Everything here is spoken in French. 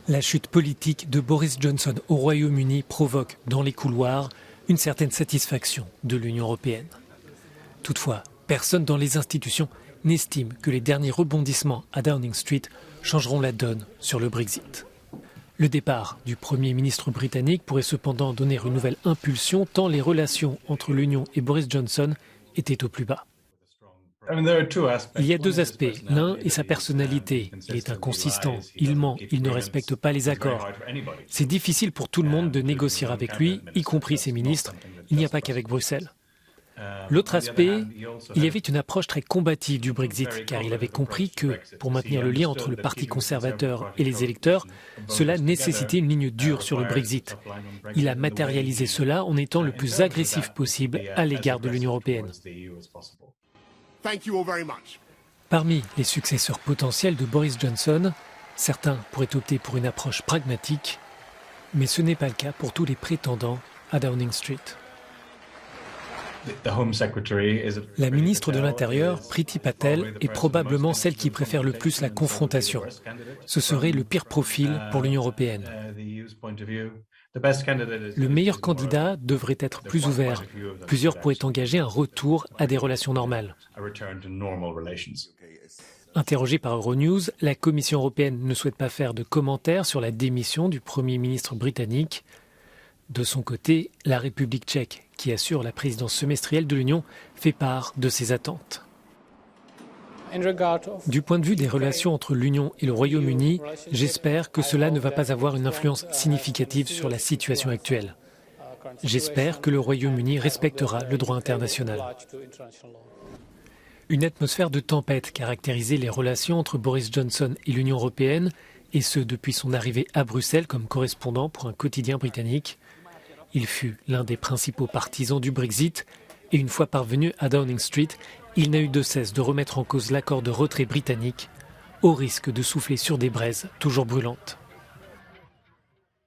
La chute politique de Boris Johnson au Royaume-Uni provoque, dans les couloirs, une certaine satisfaction de l'Union européenne. Toutefois, personne dans les institutions n'estime que les derniers rebondissements à Downing Street changeront la donne sur le Brexit. Le départ du Premier ministre britannique pourrait cependant donner une nouvelle impulsion tant les relations entre l'Union et Boris Johnson étaient au plus bas. Il y a deux aspects. L'un est sa personnalité. Il est inconsistant, il ment, il ne respecte pas les accords. C'est difficile pour tout le monde de négocier avec lui, y compris ses ministres. Il n'y a pas qu'avec Bruxelles. L'autre aspect, il y avait une approche très combative du Brexit, car il avait compris que, pour maintenir le lien entre le Parti conservateur et les électeurs, cela nécessitait une ligne dure sur le Brexit. Il a matérialisé cela en étant le plus agressif possible à l'égard de l'Union européenne. Parmi les successeurs potentiels de Boris Johnson, certains pourraient opter pour une approche pragmatique, mais ce n'est pas le cas pour tous les prétendants à Downing Street. La ministre de l'Intérieur, Priti Patel, est probablement celle qui préfère le plus la confrontation. Ce serait le pire profil pour l'Union européenne. Le meilleur candidat devrait être plus ouvert. Plusieurs pourraient engager un retour à des relations normales. Interrogée par Euronews, la Commission européenne ne souhaite pas faire de commentaires sur la démission du Premier ministre britannique. De son côté, la République tchèque, qui assure la présidence semestrielle de l'Union, fait part de ses attentes. Du point de vue des relations entre l'Union et le Royaume-Uni, j'espère que cela ne va pas avoir une influence significative sur la situation actuelle. J'espère que le Royaume-Uni respectera le droit international. Une atmosphère de tempête caractérisait les relations entre Boris Johnson et l'Union européenne, et ce depuis son arrivée à Bruxelles comme correspondant pour un quotidien britannique. Il fut l'un des principaux partisans du Brexit et une fois parvenu à Downing Street, il n'a eu de cesse de remettre en cause l'accord de retrait britannique au risque de souffler sur des braises toujours brûlantes.